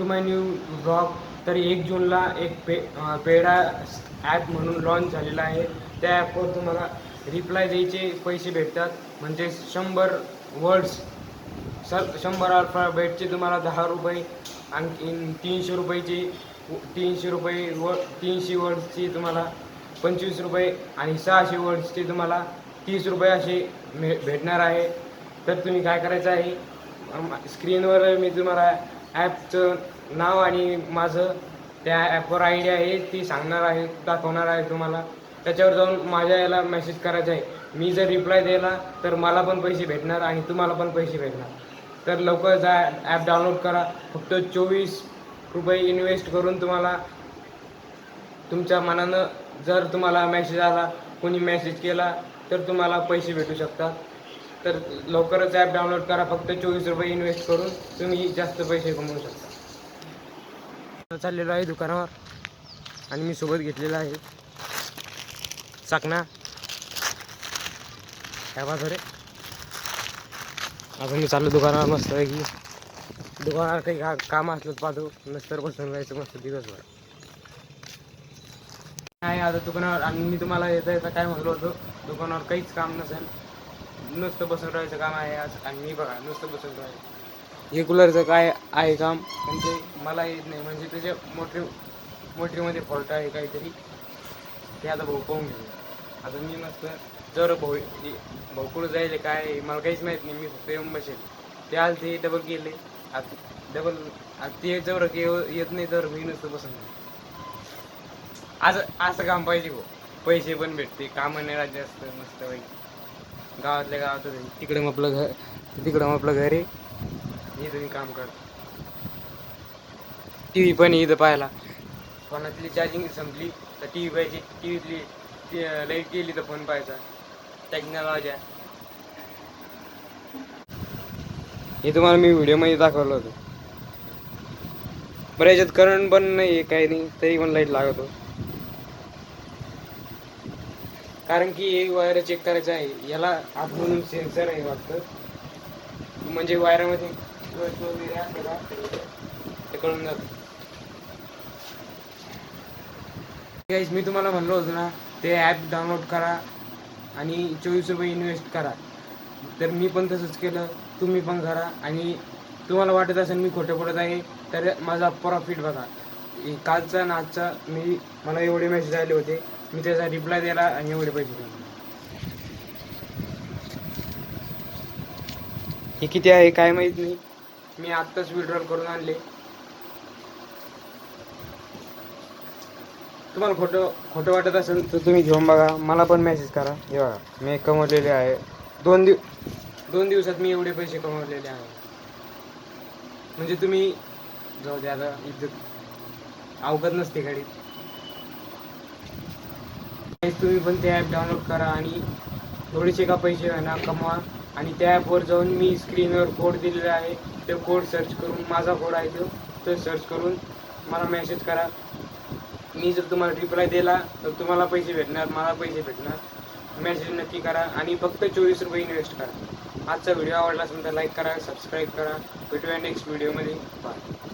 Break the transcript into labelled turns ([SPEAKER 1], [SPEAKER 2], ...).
[SPEAKER 1] To my new blog. तर 1 जूनला एक पेडा ॲप म्हणून लॉन्च झालेला आहे. त्या ॲपवर तुम्हाला रिप्लाय द्यायचे पैसे भेटतात. म्हणजे 100 वर्ड्स 100 अल्फाबेटचे तुम्हाला 10 रुपये, आणखीन 300 रुपयाची 300 वर्ड्सची तुम्हाला 25 रुपये आणि 600 वर्ड्सचे तुम्हाला 30 रुपये असे भेटणार आहे. तर तुम्ही काय करायचं आहे, स्क्रीनवर मी तुम्हाला ॲपचं नाव आणि माझं त्या ॲपवर आय डी आहे ती दाखवणार आहे तुम्हाला. त्याच्यावर जाऊन माझ्या याला मेसेज करायचा आहे. मी जर रिप्लाय दिला तर मला पण पैसे भेटणार आणि तुम्हाला पण पैसे भेटणार. तर लवकर जा, ॲप डाउनलोड करा. फक्त 24 रुपये इन्व्हेस्ट करून तुम्हाला तुमच्या मनानं जर तुम्हाला मेसेज आला, कोणी मेसेज केला तर तुम्हाला पैसे भेटू शकतात. तर लवकरच ॲप डाउनलोड करा. फक्त 24 रुपये इन्व्हेस्ट करून तुम्ही जास्त पैसे कमवू शकता. चाललेलो आहे दुकानावर आणि मी सोबत घेतलेला आहे चाकणा. काय बाजू रे, आता मी चाललो दुकानावर. मस्त आहे की दुकानावर काही काम असलं पाहतो, नसतर बसून राहायचं मस्त दिवसभर आहे आता दुकानावर. आणि मी तुम्हाला येता काय म्हणलो होतो, दुकानावर काहीच काम नसेल, नुसतं बसून राहायचं काम आहे आज. आणि मी बघा नुसतं बसून राहायचं. हे कूलरचं काय आहे काम म्हणजे मला येत नाही, म्हणजे त्याच्या मोटरीमध्ये फॉल्ट आहे काहीतरी. ते आता भाऊ पाहून घेऊ. आता मी मस्त जर भाऊ कुठं जायले काय मला काहीच माहीत नाही, मी फक्त येऊन बसेल. ते आलं ते डबल गेले, आता ते जवळ येत नाही तर मी नुसतं बसून असं काम पाहिजे भाऊ. पैसे पण भेटते, कामं नाही राज्य असतं मस्त बाई. गावातल्या गावात तिकडं आपलं घर आहे, इथं मी काम करतो. टी व्ही पण इथं पाहायला, फोनातली चार्जिंग संपली तर टी व्ही पाहिजे. टी व्हीतली लाईट गेली तर फोन पाहायचा. टेक्नॉलॉजी हे तुम्हाला मी व्हिडिओमध्ये दाखवलं होतं. बरं याच्यात करंट पण नाही, काही नाही, तरी पण लाईट लागतो. कारण की एक वायर चेक करायचं आहे. याला आतमधून सेन्सर आहे वाटतं, म्हणजे वायरामध्ये वगैरे असतं का ते कळून जातं. गाईज मी तुम्हाला म्हणलो होतो ना, ते ॲप डाउनलोड करा आणि 24 रुपये इन्व्हेस्ट करा. तर मी पण तसंच केलं, तुम्ही पण करा. आणि तुम्हाला वाटत असेल मी खोटं बोलत आहे तर माझा प्रॉफिट बघा. कालचा आणि आजचा मला एवढे मेसेज आले होते, मी त्याचा रिप्लाय दिला आणि एवढे पैसे दिले. हे किती आहे काय माहीत नाही, मी आत्ताच विड्रॉल करून आणले. तुम्हाला खोटं वाटत असेल तर तुम्ही घेऊन बघा, मला पण मेसेज करा. हे बघा मी कमवलेले आहे 2 दिवसात मी एवढे पैसे कमवलेले आहे. म्हणजे तुम्ही जाऊ द्या, आता इज्जत अवगत नसते गाडी. तुम्ही पण ते ॲप डाउनलोड करा आणि थोडेसे का पैसे कमवा. आणि त्या ॲपवर जाऊन मी स्क्रीनवर कोड दिलेला आहे, तो कोड सर्च करून, माझा कोड आहे तो सर्च करून मला मेसेज करा. मी जर तुम्हाला रिप्लाय दिला तर तुम्हाला पैसे भेटणार, मला पैसे भेटणार. मेसेज नक्की करा आणि फक्त 24 रुपये इन्व्हेस्ट करा. आजचा व्हिडिओ आवडला असेल तर लाईक करा, सबस्क्राईब करा. भेटूया नेक्स्ट व्हिडिओमध्ये. बाय.